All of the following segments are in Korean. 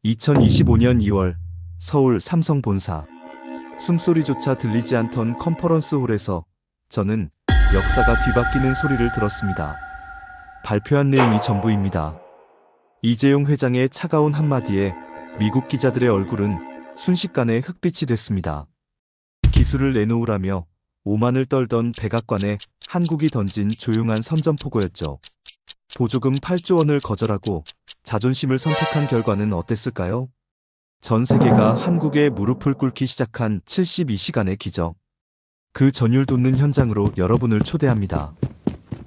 2025년 2월 서울 삼성 본사. 숨소리조차 들리지 않던 컨퍼런스 홀에서 저는 역사가 뒤바뀌는 소리를 들었습니다. 발표한 내용이 전부입니다. 이재용 회장의 차가운 한마디에 미국 기자들의 얼굴은 순식간에 흑빛이 됐습니다. 기술을 내놓으라며 오만을 떨던 백악관에 한국이 던진 조용한 선전포고였죠. 보조금 8조 원을 거절하고 자존심을 선택한 결과는 어땠을까요? 전 세계가 한국에 무릎을 꿇기 시작한 72시간의 기적. 그 전율 돋는 현장으로 여러분을 초대합니다.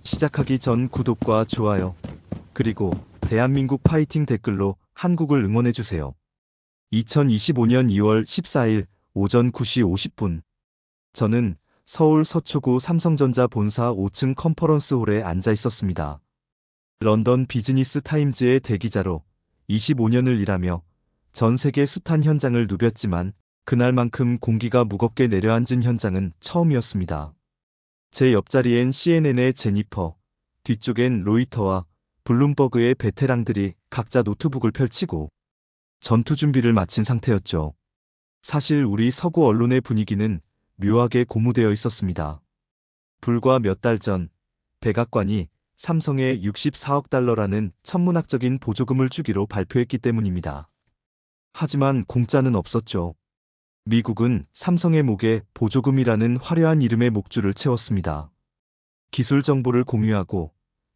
시작하기 전 구독과 좋아요, 그리고 대한민국 파이팅 댓글로 한국을 응원해주세요. 2025년 2월 14일 오전 9시 50분. 저는 서울 서초구 삼성전자 본사 5층 컨퍼런스 홀에 앉아 있었습니다. 런던 비즈니스 타임즈의 대기자로 25년을 일하며 전 세계 숱한 현장을 누볐지만 그날만큼 공기가 무겁게 내려앉은 현장은 처음이었습니다. 제 옆자리엔 CNN의 제니퍼, 뒤쪽엔 로이터와 블룸버그의 베테랑들이 각자 노트북을 펼치고 전투 준비를 마친 상태였죠. 사실 우리 서구 언론의 분위기는 묘하게 고무되어 있었습니다. 불과 몇 달 전 백악관이 삼성에 64억 달러라는 천문학적인 보조금을 주기로 발표했기 때문입니다. 하지만 공짜는 없었죠. 미국은 삼성의 목에 보조금이라는 화려한 이름의 목줄을 채웠습니다. 기술 정보를 공유하고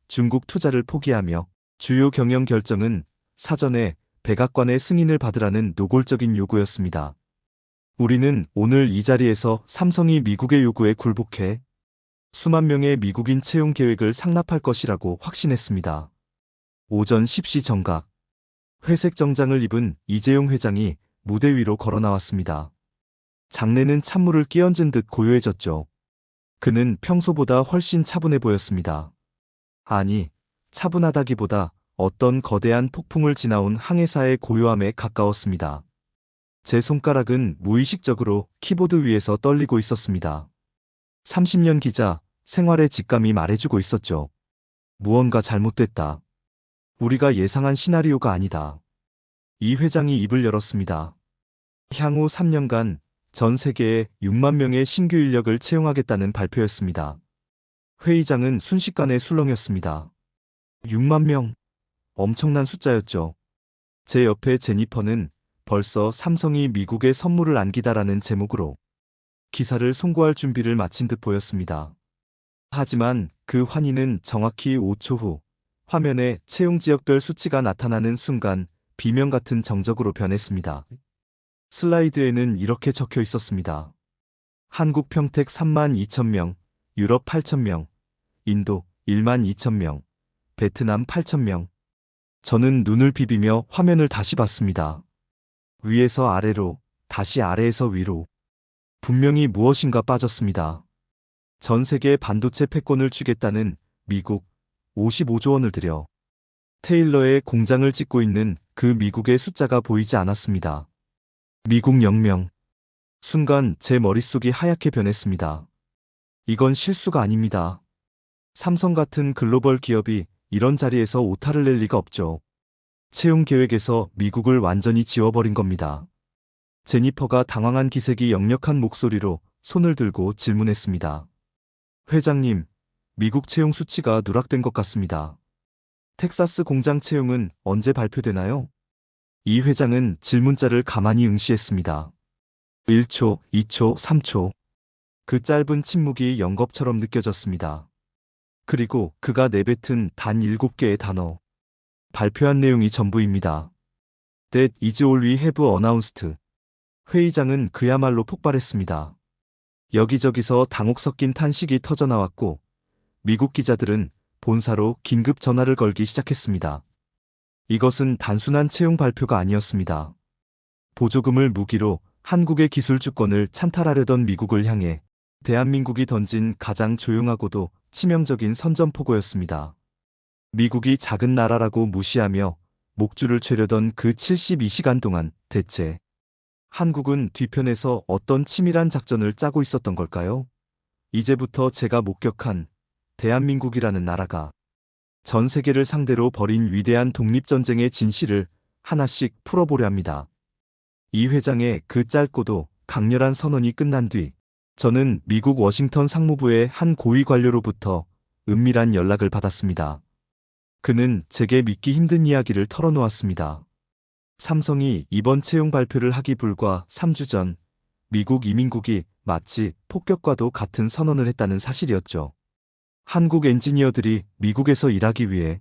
중국 투자를 포기하며 주요 경영 결정은 사전에 백악관의 승인을 받으라는 노골적인 요구였습니다. 우리는 오늘 이 자리에서 삼성이 미국의 요구에 굴복해 수만 명의 미국인 채용 계획을 상납할 것이라고 확신했습니다. 오전 10시 정각. 회색 정장을 입은 이재용 회장이 무대 위로 걸어 나왔습니다. 장내는 찬물을 끼얹은 듯 고요해졌죠. 그는 평소보다 훨씬 차분해 보였습니다. 아니, 차분하다기보다 어떤 거대한 폭풍을 지나온 항해사의 고요함에 가까웠습니다. 제 손가락은 무의식적으로 키보드 위에서 떨리고 있었습니다. 30년 기자 생활의 직감이 말해주고 있었죠. 무언가 잘못됐다. 우리가 예상한 시나리오가 아니다. 이 회장이 입을 열었습니다. 향후 3년간 전 세계에 6만 명의 신규 인력을 채용하겠다는 발표였습니다. 회의장은 순식간에 술렁였습니다. 6만 명. 엄청난 숫자였죠. 제 옆에 제니퍼는 벌써 삼성이 미국에 선물을 안기다라는 제목으로 기사를 송고할 준비를 마친 듯 보였습니다. 하지만 그 환희는 정확히 5초 후 화면에 채용 지역별 수치가 나타나는 순간 비명 같은 정적으로 변했습니다. 슬라이드에는 이렇게 적혀 있었습니다. 한국 평택 3만 2천 명, 유럽 8천 명, 인도 1만 2천 명, 베트남 8천 명. 저는 눈을 비비며 화면을 다시 봤습니다. 위에서 아래로, 다시 아래에서 위로. 분명히 무엇인가 빠졌습니다. 전 세계 반도체 패권을 주겠다는 미국 55조 원을 들여 테일러의 공장을 짓고 있는 그 미국의 숫자가 보이지 않았습니다. 미국 영명. 순간 제 머릿속이 하얗게 변했습니다. 이건 실수가 아닙니다. 삼성 같은 글로벌 기업이 이런 자리에서 오타를 낼 리가 없죠. 채용 계획에서 미국을 완전히 지워버린 겁니다. 제니퍼가 당황한 기색이 역력한 목소리로 손을 들고 질문했습니다. 회장님, 미국 채용 수치가 누락된 것 같습니다. 텍사스 공장 채용은 언제 발표되나요? 이 회장은 질문자를 가만히 응시했습니다. 1초, 2초, 3초. 그 짧은 침묵이 영겁처럼 느껴졌습니다. 그리고 그가 내뱉은 단 7개의 단어. 발표한 내용이 전부입니다. That is all we have announced. 회의장은 그야말로 폭발했습니다. 여기저기서 당혹 섞인 탄식이 터져나왔고 미국 기자들은 본사로 긴급 전화를 걸기 시작했습니다. 이것은 단순한 채용 발표가 아니었습니다. 보조금을 무기로 한국의 기술 주권을 찬탈하려던 미국을 향해 대한민국이 던진 가장 조용하고도 치명적인 선전포고였습니다. 미국이 작은 나라라고 무시하며 목줄을 죄려던 그 72시간 동안 대체 한국은 뒤편에서 어떤 치밀한 작전을 짜고 있었던 걸까요? 이제부터 제가 목격한 대한민국이라는 나라가 전 세계를 상대로 벌인 위대한 독립전쟁의 진실을 하나씩 풀어보려 합니다. 이 회장의 그 짧고도 강렬한 선언이 끝난 뒤 저는 미국 워싱턴 상무부의 한 고위 관료로부터 은밀한 연락을 받았습니다. 그는 제게 믿기 힘든 이야기를 털어놓았습니다. 삼성이 이번 채용 발표를 하기 불과 3주 전 미국 이민국이 마치 폭격과도 같은 선언을 했다는 사실이었죠. 한국 엔지니어들이 미국에서 일하기 위해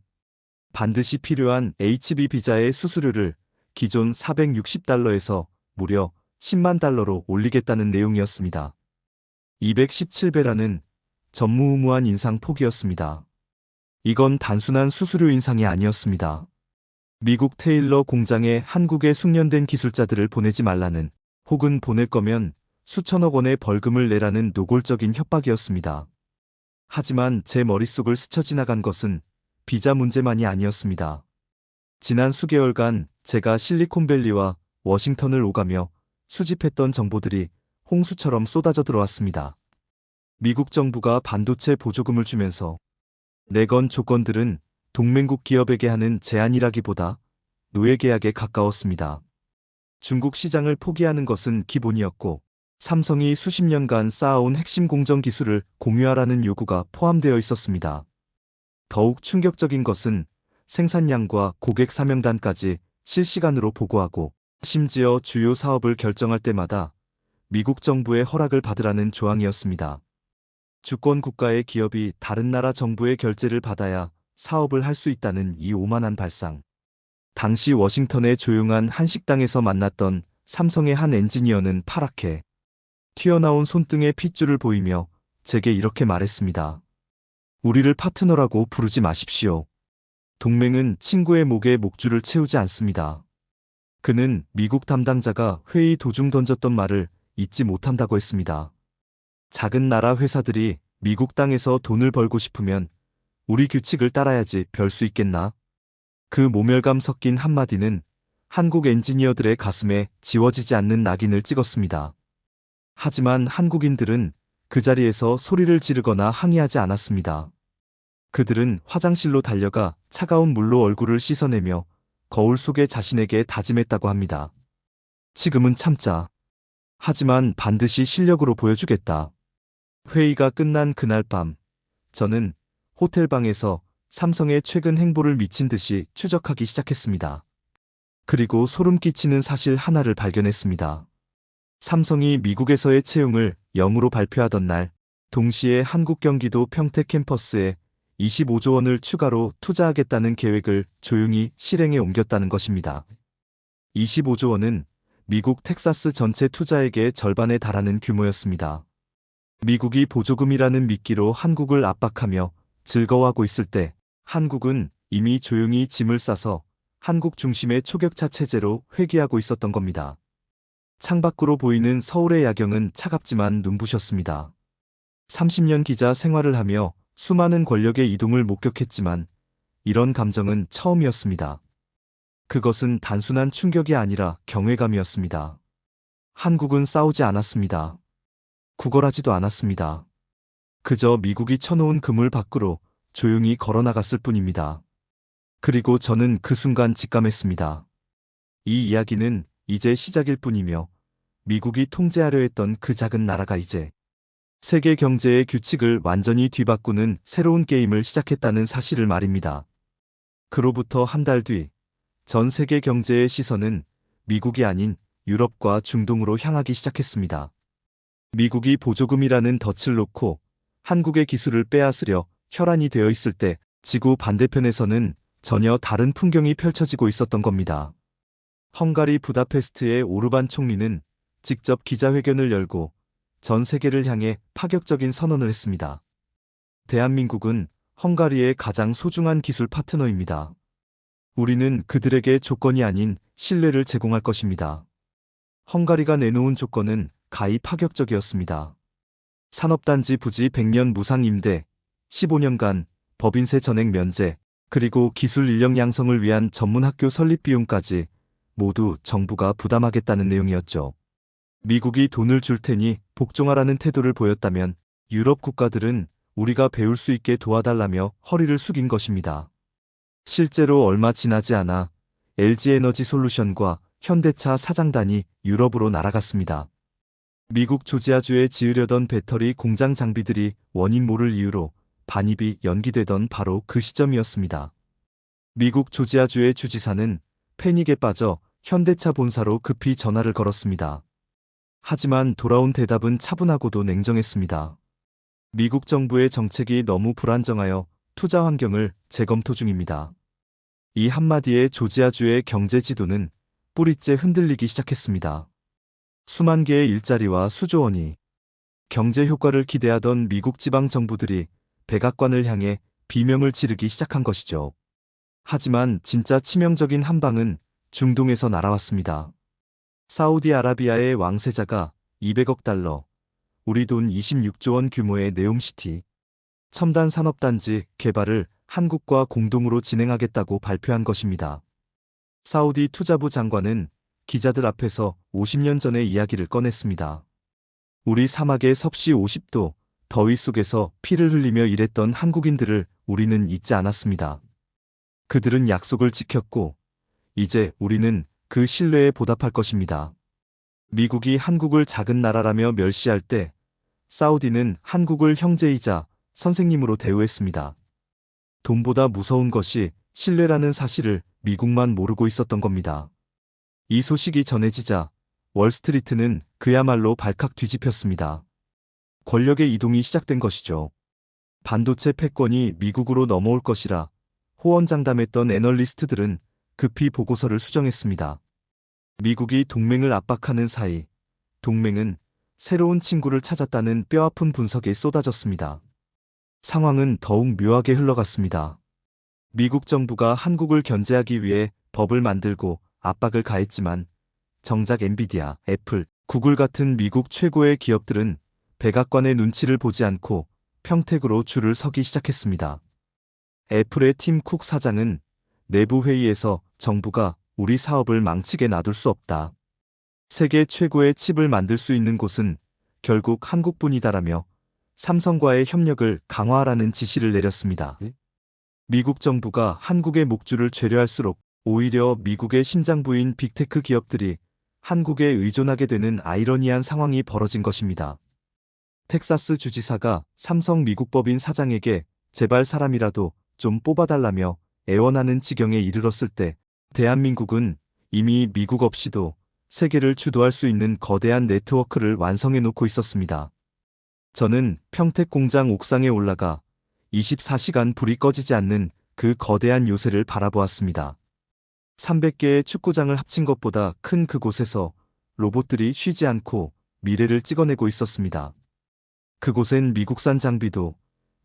반드시 필요한 H-1B 비자의 수수료를 기존 $460에서 무려 $10만 올리겠다는 내용이었습니다. 217배라는 전무후무한 인상 폭이었습니다. 이건 단순한 수수료 인상이 아니었습니다. 미국 테일러 공장에 한국의 숙련된 기술자들을 보내지 말라는, 혹은 보낼 거면 수천억 원의 벌금을 내라는 노골적인 협박이었습니다. 하지만 제 머릿속을 스쳐 지나간 것은 비자 문제만이 아니었습니다. 지난 수개월간 제가 실리콘밸리와 워싱턴을 오가며 수집했던 정보들이 홍수처럼 쏟아져 들어왔습니다. 미국 정부가 반도체 보조금을 주면서 내건 조건들은 동맹국 기업에게 하는 제안이라기보다 노예계약에 가까웠습니다. 중국 시장을 포기하는 것은 기본이었고, 삼성이 수십 년간 쌓아온 핵심 공정 기술을 공유하라는 요구가 포함되어 있었습니다. 더욱 충격적인 것은 생산량과 고객 사명단까지 실시간으로 보고하고, 심지어 주요 사업을 결정할 때마다 미국 정부의 허락을 받으라는 조항이었습니다. 주권 국가의 기업이 다른 나라 정부의 결재를 받아야 사업을 할 수 있다는 이 오만한 발상. 당시 워싱턴의 조용한 한 식당에서 만났던 삼성의 한 엔지니어는 파랗게 튀어나온 손등에 핏줄을 보이며 제게 이렇게 말했습니다. 우리를 파트너라고 부르지 마십시오. 동맹은 친구의 목에 목줄을 채우지 않습니다. 그는 미국 담당자가 회의 도중 던졌던 말을 잊지 못한다고 했습니다. 작은 나라 회사들이 미국 땅에서 돈을 벌고 싶으면 우리 규칙을 따라야지 별 수 있겠나? 그 모멸감 섞인 한마디는 한국 엔지니어들의 가슴에 지워지지 않는 낙인을 찍었습니다. 하지만 한국인들은 그 자리에서 소리를 지르거나 항의하지 않았습니다. 그들은 화장실로 달려가 차가운 물로 얼굴을 씻어내며 거울 속에 자신에게 다짐했다고 합니다. 지금은 참자. 하지만 반드시 실력으로 보여주겠다. 회의가 끝난 그날 밤, 저는 호텔방에서 삼성의 최근 행보를 미친 듯이 추적하기 시작했습니다. 그리고 소름 끼치는 사실 하나를 발견했습니다. 삼성이 미국에서의 채용을 0으로 발표하던 날, 동시에 한국 경기도 평택 캠퍼스에 25조 원을 추가로 투자하겠다는 계획을 조용히 실행에 옮겼다는 것입니다. 25조 원은 미국 텍사스 전체 투자액의 절반에 달하는 규모였습니다. 미국이 보조금이라는 미끼로 한국을 압박하며 즐거워하고 있을 때 한국은 이미 조용히 짐을 싸서 한국 중심의 초격차 체제로 회귀하고 있었던 겁니다. 창밖으로 보이는 서울의 야경은 차갑지만 눈부셨습니다. 30년 기자 생활을 하며 수많은 권력의 이동을 목격했지만 이런 감정은 처음이었습니다. 그것은 단순한 충격이 아니라 경외감이었습니다. 한국은 싸우지 않았습니다. 구걸하지도 않았습니다. 그저 미국이 쳐놓은 그물 밖으로 조용히 걸어나갔을 뿐입니다. 그리고 저는 그 순간 직감했습니다. 이 이야기는 이제 시작일 뿐이며 미국이 통제하려 했던 그 작은 나라가 이제 세계 경제의 규칙을 완전히 뒤바꾸는 새로운 게임을 시작했다는 사실을 말입니다. 그로부터 한 달 뒤, 전 세계 경제의 시선은 미국이 아닌 유럽과 중동으로 향하기 시작했습니다. 미국이 보조금이라는 덫을 놓고 한국의 기술을 빼앗으려 혈안이 되어 있을 때 지구 반대편에서는 전혀 다른 풍경이 펼쳐지고 있었던 겁니다. 헝가리 부다페스트의 오르반 총리는 직접 기자회견을 열고 전 세계를 향해 파격적인 선언을 했습니다. 대한민국은 헝가리의 가장 소중한 기술 파트너입니다. 우리는 그들에게 조건이 아닌 신뢰를 제공할 것입니다. 헝가리가 내놓은 조건은 가히 파격적이었습니다. 산업단지 부지 100년 무상 임대, 15년간 법인세 전액 면제, 그리고 기술 인력 양성을 위한 전문학교 설립 비용까지 모두 정부가 부담하겠다는 내용이었죠. 미국이 돈을 줄 테니 복종하라는 태도를 보였다면 유럽 국가들은 우리가 배울 수 있게 도와달라며 허리를 숙인 것입니다. 실제로 얼마 지나지 않아 LG에너지솔루션과 현대차 사장단이 유럽으로 날아갔습니다. 미국 조지아주에 지으려던 배터리 공장 장비들이 원인 모를 이유로 반입이 연기되던 바로 그 시점이었습니다. 미국 조지아주의 주지사는 패닉에 빠져 현대차 본사로 급히 전화를 걸었습니다. 하지만 돌아온 대답은 차분하고도 냉정했습니다. 미국 정부의 정책이 너무 불안정하여 투자 환경을 재검토 중입니다. 이 한마디에 조지아주의 경제 지도는 뿌리째 흔들리기 시작했습니다. 수만 개의 일자리와 수조 원이 경제 효과를 기대하던 미국 지방 정부들이 백악관을 향해 비명을 지르기 시작한 것이죠. 하지만 진짜 치명적인 한방은 중동에서 날아왔습니다. 사우디아라비아의 왕세자가 200억 달러, 우리 돈 26조 원 규모의 네옴시티 첨단 산업단지 개발을 한국과 공동으로 진행하겠다고 발표한 것입니다. 사우디 투자부 장관은 기자들 앞에서 50년 전의 이야기를 꺼냈습니다. 우리 사막의 섭씨 50도 더위 속에서 피를 흘리며 일했던 한국인들을 우리는 잊지 않았습니다. 그들은 약속을 지켰고 이제 우리는 그 신뢰에 보답할 것입니다. 미국이 한국을 작은 나라라며 멸시할 때 사우디는 한국을 형제이자 선생님으로 대우했습니다. 돈보다 무서운 것이 신뢰라는 사실을 미국만 모르고 있었던 겁니다. 이 소식이 전해지자 월스트리트는 그야말로 발칵 뒤집혔습니다. 권력의 이동이 시작된 것이죠. 반도체 패권이 미국으로 넘어올 것이라 호언장담했던 애널리스트들은 급히 보고서를 수정했습니다. 미국이 동맹을 압박하는 사이 동맹은 새로운 친구를 찾았다는 뼈아픈 분석이 쏟아졌습니다. 상황은 더욱 묘하게 흘러갔습니다. 미국 정부가 한국을 견제하기 위해 법을 만들고 압박을 가했지만 정작 엔비디아, 애플, 구글 같은 미국 최고의 기업들은 백악관의 눈치를 보지 않고 평택으로 줄을 서기 시작했습니다. 애플의 팀 쿡 사장은 내부 회의에서 정부가 우리 사업을 망치게 놔둘 수 없다. 세계 최고의 칩을 만들 수 있는 곳은 결국 한국뿐이다라며 삼성과의 협력을 강화하라는 지시를 내렸습니다. 미국 정부가 한국의 목줄을 죄려할수록 오히려 미국의 심장부인 빅테크 기업들이 한국에 의존하게 되는 아이러니한 상황이 벌어진 것입니다. 텍사스 주지사가 삼성 미국 법인 사장에게 제발 사람이라도 좀 뽑아달라며 애원하는 지경에 이르렀을 때 대한민국은 이미 미국 없이도 세계를 주도할 수 있는 거대한 네트워크를 완성해 놓고 있었습니다. 저는 평택 공장 옥상에 올라가 24시간 불이 꺼지지 않는 그 거대한 요새를 바라보았습니다. 300개의 축구장을 합친 것보다 큰 그곳에서 로봇들이 쉬지 않고 미래를 찍어내고 있었습니다. 그곳엔 미국산 장비도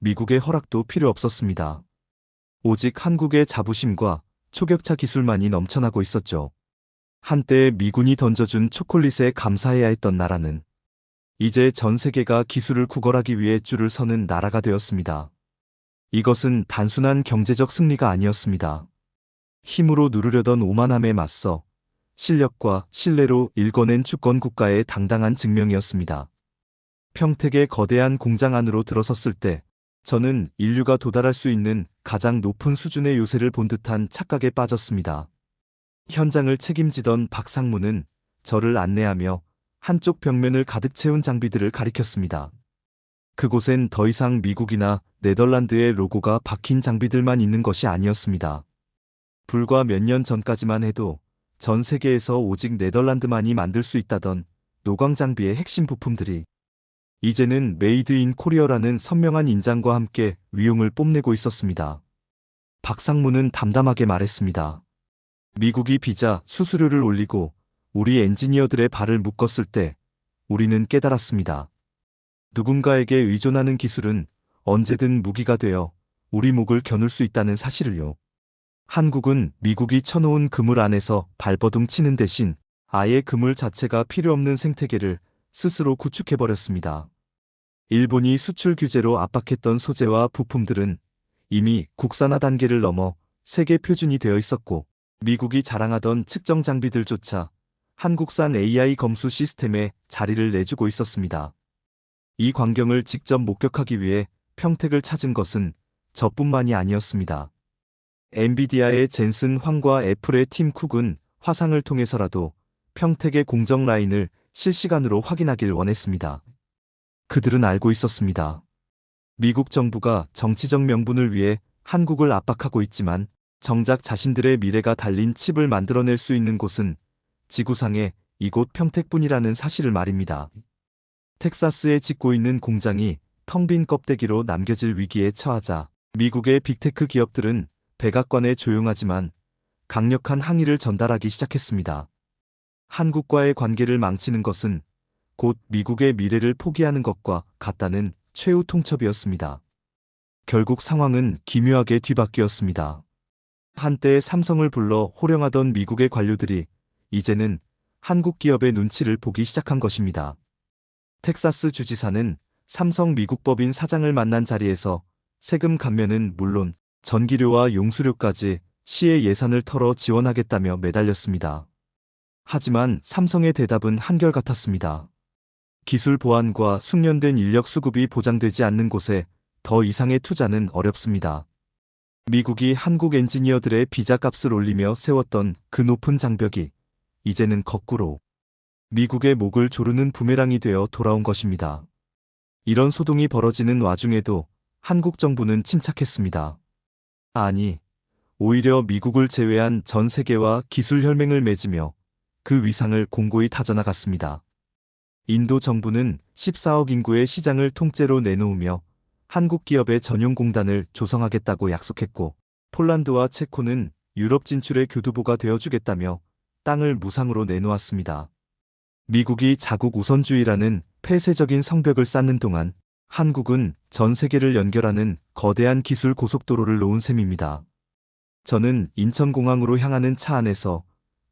미국의 허락도 필요 없었습니다. 오직 한국의 자부심과 초격차 기술만이 넘쳐나고 있었죠. 한때 미군이 던져준 초콜릿에 감사해야 했던 나라는 이제 전 세계가 기술을 구걸하기 위해 줄을 서는 나라가 되었습니다. 이것은 단순한 경제적 승리가 아니었습니다. 힘으로 누르려던 오만함에 맞서 실력과 신뢰로 일궈낸 주권 국가의 당당한 증명이었습니다. 평택의 거대한 공장 안으로 들어섰을 때 저는 인류가 도달할 수 있는 가장 높은 수준의 요새를 본 듯한 착각에 빠졌습니다. 현장을 책임지던 박상무는 저를 안내하며 한쪽 벽면을 가득 채운 장비들을 가리켰습니다. 그곳엔 더 이상 미국이나 네덜란드의 로고가 박힌 장비들만 있는 것이 아니었습니다. 불과 몇 년 전까지만 해도 전 세계에서 오직 네덜란드만이 만들 수 있다던 노광 장비의 핵심 부품들이 이제는 메이드 인 코리어라는 선명한 인장과 함께 위용을 뽐내고 있었습니다. 박상무는 담담하게 말했습니다. 미국이 비자 수수료를 올리고 우리 엔지니어들의 발을 묶었을 때 우리는 깨달았습니다. 누군가에게 의존하는 기술은 언제든 무기가 되어 우리 목을 겨눌 수 있다는 사실을요. 한국은 미국이 쳐놓은 그물 안에서 발버둥 치는 대신 아예 그물 자체가 필요 없는 생태계를 스스로 구축해버렸습니다. 일본이 수출 규제로 압박했던 소재와 부품들은 이미 국산화 단계를 넘어 세계 표준이 되어 있었고 미국이 자랑하던 측정 장비들조차 한국산 AI 검수 시스템에 자리를 내주고 있었습니다. 이 광경을 직접 목격하기 위해 평택을 찾은 것은 저뿐만이 아니었습니다. 엔비디아의 젠슨 황과 애플의 팀 쿡은 화상을 통해서라도 평택의 공정 라인을 실시간으로 확인하길 원했습니다. 그들은 알고 있었습니다. 미국 정부가 정치적 명분을 위해 한국을 압박하고 있지만 정작 자신들의 미래가 달린 칩을 만들어낼 수 있는 곳은 지구상에 이곳 평택뿐이라는 사실을 말입니다. 텍사스에 짓고 있는 공장이 텅 빈 껍데기로 남겨질 위기에 처하자 미국의 빅테크 기업들은 백악관에 조용하지만 강력한 항의를 전달하기 시작했습니다. 한국과의 관계를 망치는 것은 곧 미국의 미래를 포기하는 것과 같다는 최후 통첩이었습니다. 결국 상황은 기묘하게 뒤바뀌었습니다. 한때 삼성을 불러 호령하던 미국의 관료들이 이제는 한국 기업의 눈치를 보기 시작한 것입니다. 텍사스 주지사는 삼성 미국 법인 사장을 만난 자리에서 세금 감면은 물론 전기료와 용수료까지 시의 예산을 털어 지원하겠다며 매달렸습니다. 하지만 삼성의 대답은 한결같았습니다. 기술 보안과 숙련된 인력 수급이 보장되지 않는 곳에 더 이상의 투자는 어렵습니다. 미국이 한국 엔지니어들의 비자값을 올리며 세웠던 그 높은 장벽이 이제는 거꾸로 미국의 목을 조르는 부메랑이 되어 돌아온 것입니다. 이런 소동이 벌어지는 와중에도 한국 정부는 침착했습니다. 아니, 오히려 미국을 제외한 전 세계와 기술 혈맹을 맺으며 그 위상을 공고히 다져나갔습니다. 인도 정부는 14억 인구의 시장을 통째로 내놓으며 한국 기업의 전용 공단을 조성하겠다고 약속했고, 폴란드와 체코는 유럽 진출의 교두보가 되어주겠다며 땅을 무상으로 내놓았습니다. 미국이 자국 우선주의라는 폐쇄적인 성벽을 쌓는 동안 한국은 전 세계를 연결하는 거대한 기술 고속도로를 놓은 셈입니다. 저는 인천공항으로 향하는 차 안에서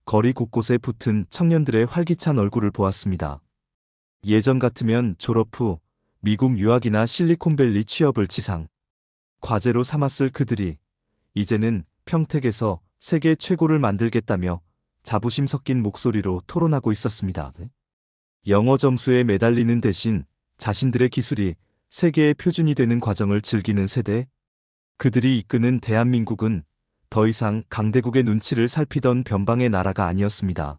거리 곳곳에 붙은 청년들의 활기찬 얼굴을 보았습니다. 예전 같으면 졸업 후 미국 유학이나 실리콘밸리 취업을 지상 과제로 삼았을 그들이 이제는 평택에서 세계 최고를 만들겠다며 자부심 섞인 목소리로 토론하고 있었습니다. 영어 점수에 매달리는 대신 자신들의 기술이 세계의 표준이 되는 과정을 즐기는 세대, 그들이 이끄는 대한민국은 더 이상 강대국의 눈치를 살피던 변방의 나라가 아니었습니다.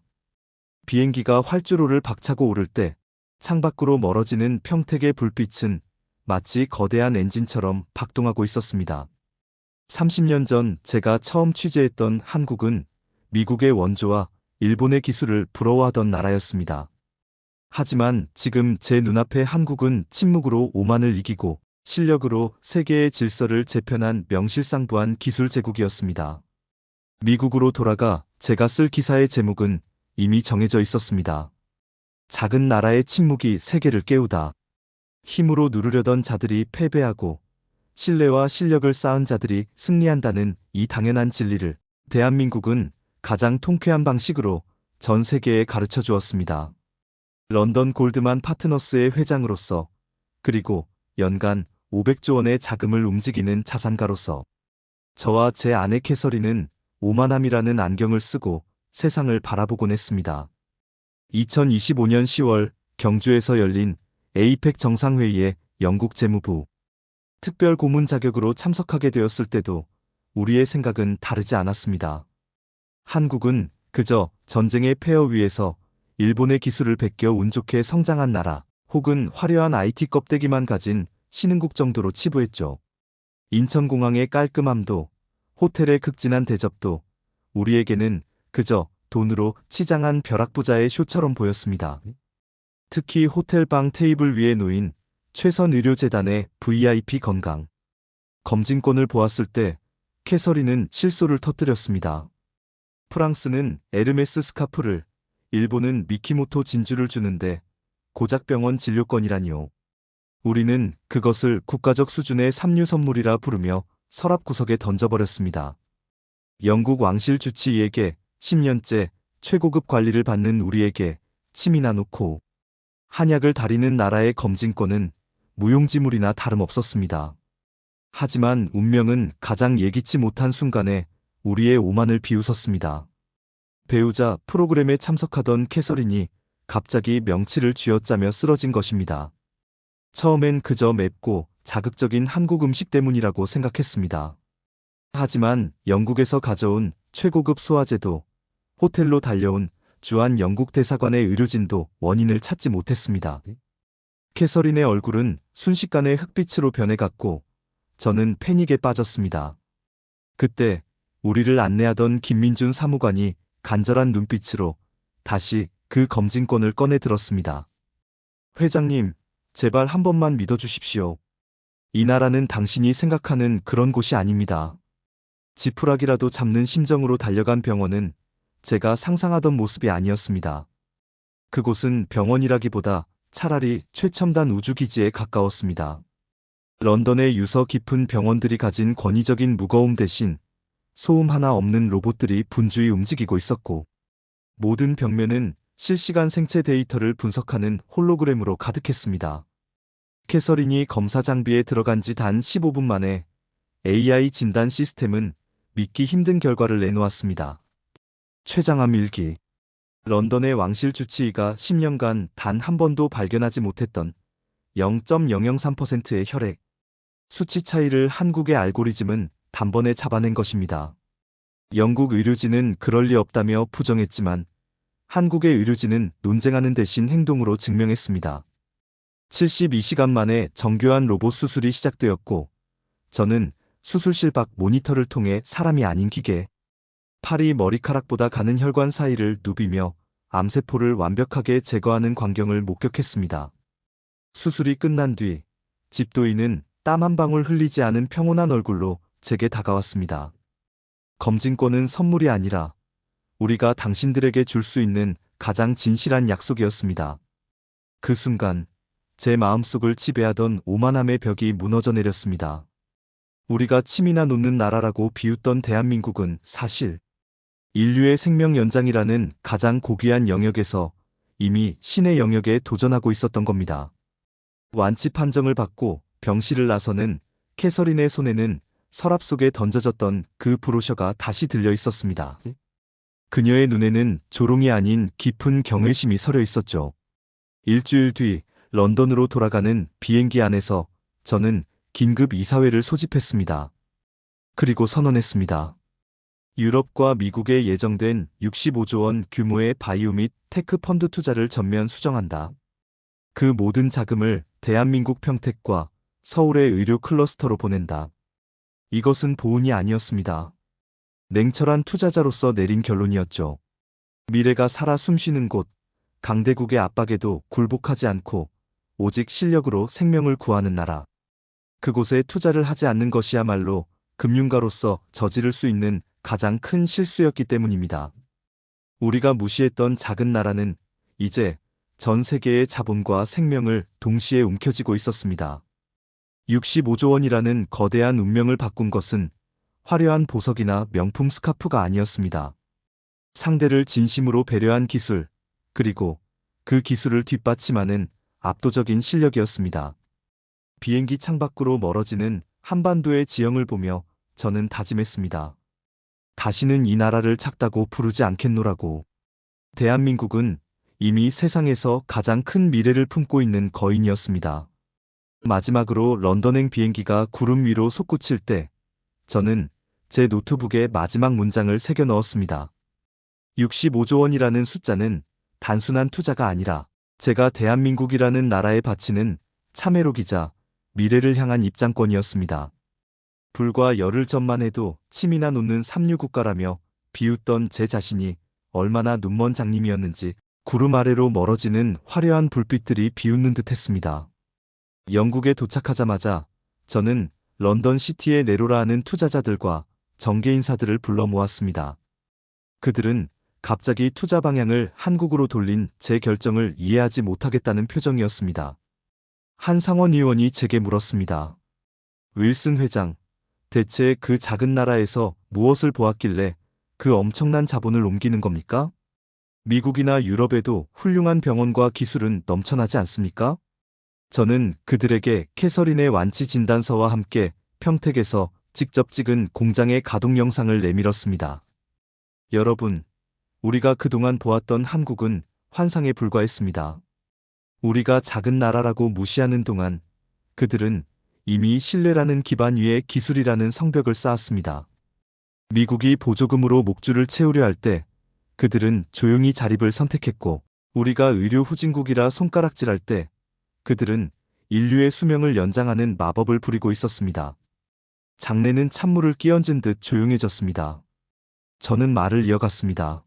비행기가 활주로를 박차고 오를 때 창밖으로 멀어지는 평택의 불빛은 마치 거대한 엔진처럼 박동하고 있었습니다. 30년 전 제가 처음 취재했던 한국은 미국의 원조와 일본의 기술을 부러워하던 나라였습니다. 하지만 지금 제 눈앞의 한국은 침묵으로 오만을 이기고 실력으로 세계의 질서를 재편한 명실상부한 기술 제국이었습니다. 미국으로 돌아가 제가 쓸 기사의 제목은 이미 정해져 있었습니다. 작은 나라의 침묵이 세계를 깨우다. 힘으로 누르려던 자들이 패배하고 신뢰와 실력을 쌓은 자들이 승리한다는 이 당연한 진리를 대한민국은 가장 통쾌한 방식으로 전 세계에 가르쳐 주었습니다. 런던 골드만 파트너스의 회장으로서, 그리고 연간 500조 원의 자금을 움직이는 자산가로서 저와 제 아내 캐서린은 오만함이라는 안경을 쓰고 세상을 바라보곤 했습니다. 2025년 10월 경주에서 열린 에이펙 정상회의에 영국 재무부 특별 고문 자격으로 참석하게 되었을 때도 우리의 생각은 다르지 않았습니다. 한국은 그저 전쟁의 폐허 위에서 일본의 기술을 베껴 운 좋게 성장한 나라, 혹은 화려한 IT 껍데기만 가진 신흥국 정도로 치부했죠. 인천공항의 깔끔함도, 호텔의 극진한 대접도 우리에게는 그저 돈으로 치장한 벼락부자의 쇼처럼 보였습니다. 특히 호텔방 테이블 위에 놓인 최선의료재단의 VIP 건강 검진권을 보았을 때 캐서린은 실소를 터뜨렸습니다. 프랑스는 에르메스 스카프를, 일본은 미키모토 진주를 주는데 고작 병원 진료권이라니요. 우리는 그것을 국가적 수준의 삼류 선물이라 부르며 서랍 구석에 던져버렸습니다. 영국 왕실 주치의에게 10년째 최고급 관리를 받는 우리에게 침이나 놓고 한약을 다리는 나라의 검진권은 무용지물이나 다름없었습니다. 하지만 운명은 가장 예기치 못한 순간에 우리의 오만을 비웃었습니다. 배우자 프로그램에 참석하던 캐서린이 갑자기 명치를 쥐어짜며 쓰러진 것입니다. 처음엔 그저 맵고 자극적인 한국 음식 때문이라고 생각했습니다. 하지만 영국에서 가져온 최고급 소화제도, 호텔로 달려온 주한 영국 대사관의 의료진도 원인을 찾지 못했습니다. 캐서린의 얼굴은 순식간에 흑빛으로 변해갔고 저는 패닉에 빠졌습니다. 그때 우리를 안내하던 김민준 사무관이 간절한 눈빛으로 다시 그 검진권을 꺼내 들었습니다. 회장님, 제발 한 번만 믿어주십시오. 이 나라는 당신이 생각하는 그런 곳이 아닙니다. 지푸라기라도 잡는 심정으로 달려간 병원은 제가 상상하던 모습이 아니었습니다. 그곳은 병원이라기보다 차라리 최첨단 우주기지에 가까웠습니다. 런던의 유서 깊은 병원들이 가진 권위적인 무거움 대신 소음 하나 없는 로봇들이 분주히 움직이고 있었고, 모든 벽면은 실시간 생체 데이터를 분석하는 홀로그램으로 가득했습니다. 캐서린이 검사 장비에 들어간 지 단 15분 만에 AI 진단 시스템은 믿기 힘든 결과를 내놓았습니다. 췌장암 1기. 런던의 왕실 주치의가 10년간 단 한 번도 발견하지 못했던 0.003%의 혈액 수치 차이를 한국의 알고리즘은 단번에 잡아낸 것입니다. 영국 의료진은 그럴 리 없다며 부정했지만 한국의 의료진은 논쟁하는 대신 행동으로 증명했습니다. 72시간 만에 정교한 로봇 수술이 시작되었고, 저는 수술실 밖 모니터를 통해 사람이 아닌 기계, 팔이 머리카락보다 가는 혈관 사이를 누비며 암세포를 완벽하게 제거하는 광경을 목격했습니다. 수술이 끝난 뒤 집도인은 땀 한 방울 흘리지 않은 평온한 얼굴로 제게 다가왔습니다. 검진권은 선물이 아니라 우리가 당신들에게 줄 수 있는 가장 진실한 약속이었습니다. 그 순간 제 마음속을 지배하던 오만함의 벽이 무너져 내렸습니다. 우리가 침이나 놓는 나라라고 비웃던 대한민국은 사실 인류의 생명 연장이라는 가장 고귀한 영역에서 이미 신의 영역에 도전하고 있었던 겁니다. 완치 판정을 받고 병실을 나서는 캐서린의 손에는 서랍 속에 던져졌던 그 브로셔가 다시 들려 있었습니다. 그녀의 눈에는 조롱이 아닌 깊은 경외심이 서려 있었죠. 일주일 뒤 런던으로 돌아가는 비행기 안에서 저는 긴급 이사회를 소집했습니다. 그리고 선언했습니다. 유럽과 미국에 예정된 65조 원 규모의 바이오 및 테크 펀드 투자를 전면 수정한다. 그 모든 자금을 대한민국 평택과 서울의 의료 클러스터로 보낸다. 이것은 보은이 아니었습니다. 냉철한 투자자로서 내린 결론이었죠. 미래가 살아 숨쉬는 곳, 강대국의 압박에도 굴복하지 않고 오직 실력으로 생명을 구하는 나라. 그곳에 투자를 하지 않는 것이야말로 금융가로서 저지를 수 있는 가장 큰 실수였기 때문입니다. 우리가 무시했던 작은 나라는 이제 전 세계의 자본과 생명을 동시에 움켜쥐고 있었습니다. 65조 원이라는 거대한 운명을 바꾼 것은 화려한 보석이나 명품 스카프가 아니었습니다. 상대를 진심으로 배려한 기술, 그리고 그 기술을 뒷받침하는 압도적인 실력이었습니다. 비행기 창밖으로 멀어지는 한반도의 지형을 보며 저는 다짐했습니다. 다시는 이 나라를 작다고 부르지 않겠노라고. 대한민국은 이미 세상에서 가장 큰 미래를 품고 있는 거인이었습니다. 마지막으로 런던행 비행기가 구름 위로 솟구칠 때 저는 제 노트북에 마지막 문장을 새겨 넣었습니다. 65조 원이라는 숫자는 단순한 투자가 아니라 제가 대한민국이라는 나라에 바치는 참회록이자 미래를 향한 입장권이었습니다. 불과 열흘 전만 해도 침이나 놓는 삼류국가라며 비웃던 제 자신이 얼마나 눈먼 장님이었는지 구름 아래로 멀어지는 화려한 불빛들이 비웃는 듯했습니다. 영국에 도착하자마자 저는 런던 시티에 내로라 하는 투자자들과 정계인사들을 불러 모았습니다. 그들은 갑자기 투자 방향을 한국으로 돌린 제 결정을 이해하지 못하겠다는 표정이었습니다. 한 상원의원이 제게 물었습니다. 윌슨 회장, 대체 그 작은 나라에서 무엇을 보았길래 그 엄청난 자본을 옮기는 겁니까? 미국이나 유럽에도 훌륭한 병원과 기술은 넘쳐나지 않습니까? 저는 그들에게 캐서린의 완치 진단서와 함께 평택에서 직접 찍은 공장의 가동 영상을 내밀었습니다. 여러분, 우리가 그동안 보았던 한국은 환상에 불과했습니다. 우리가 작은 나라라고 무시하는 동안 그들은 이미 신뢰라는 기반 위에 기술이라는 성벽을 쌓았습니다. 미국이 보조금으로 목줄을 채우려 할 때 그들은 조용히 자립을 선택했고, 우리가 의료 후진국이라 손가락질할 때 그들은 인류의 수명을 연장하는 마법을 부리고 있었습니다. 장내는 찬물을 끼얹은 듯 조용해졌습니다. 저는 말을 이어갔습니다.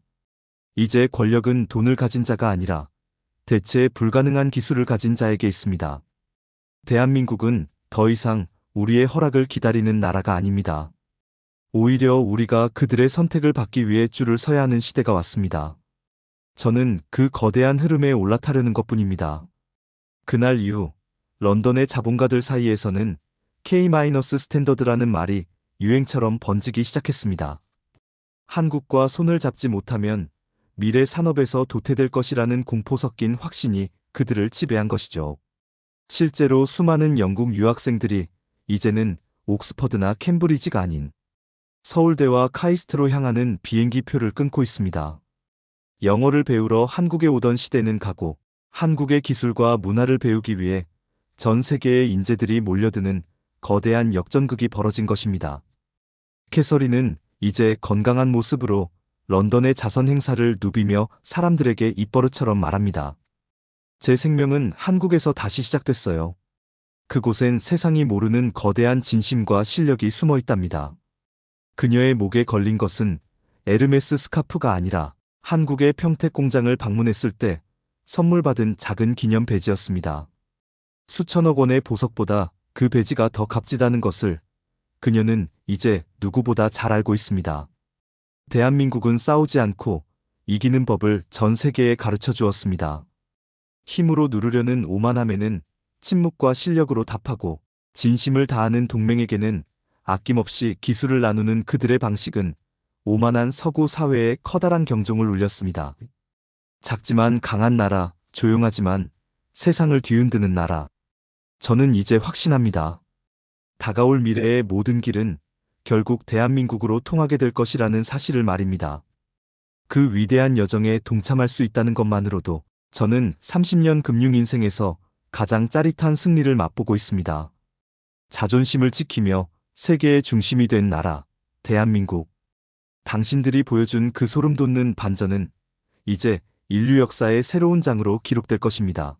이제 권력은 돈을 가진 자가 아니라 대체 불가능한 기술을 가진 자에게 있습니다. 대한민국은 더 이상 우리의 허락을 기다리는 나라가 아닙니다. 오히려 우리가 그들의 선택을 받기 위해 줄을 서야 하는 시대가 왔습니다. 저는 그 거대한 흐름에 올라타려는 것뿐입니다. 그날 이후 런던의 자본가들 사이에서는 K-스탠더드라는 말이 유행처럼 번지기 시작했습니다. 한국과 손을 잡지 못하면 미래 산업에서 도태될 것이라는 공포 섞인 확신이 그들을 지배한 것이죠. 실제로 수많은 영국 유학생들이 이제는 옥스퍼드나 캠브리지가 아닌 서울대와 카이스트로 향하는 비행기 표를 끊고 있습니다. 영어를 배우러 한국에 오던 시대는 가고, 한국의 기술과 문화를 배우기 위해 전 세계의 인재들이 몰려드는 거대한 역전극이 벌어진 것입니다. 캐서린은 이제 건강한 모습으로 런던의 자선 행사를 누비며 사람들에게 입버릇처럼 말합니다. 제 생명은 한국에서 다시 시작됐어요. 그곳엔 세상이 모르는 거대한 진심과 실력이 숨어 있답니다. 그녀의 목에 걸린 것은 에르메스 스카프가 아니라 한국의 평택 공장을 방문했을 때 선물 받은 작은 기념 배지였습니다. 수천억 원의 보석보다 그 배지가 더 값지다는 것을 그녀는 이제 누구보다 잘 알고 있습니다. 대한민국은 싸우지 않고 이기는 법을 전 세계에 가르쳐 주었습니다. 힘으로 누르려는 오만함에는 침묵과 실력으로 답하고, 진심을 다하는 동맹에게는 아낌없이 기술을 나누는 그들의 방식은 오만한 서구 사회에 커다란 경종을 울렸습니다. 작지만 강한 나라, 조용하지만 세상을 뒤흔드는 나라. 저는 이제 확신합니다. 다가올 미래의 모든 길은 결국 대한민국으로 통하게 될 것이라는 사실을 말입니다. 그 위대한 여정에 동참할 수 있다는 것만으로도 저는 30년 금융 인생에서 가장 짜릿한 승리를 맛보고 있습니다. 자존심을 지키며 세계의 중심이 된 나라, 대한민국. 당신들이 보여준 그 소름 돋는 반전은 이제 인류 역사의 새로운 장으로 기록될 것입니다.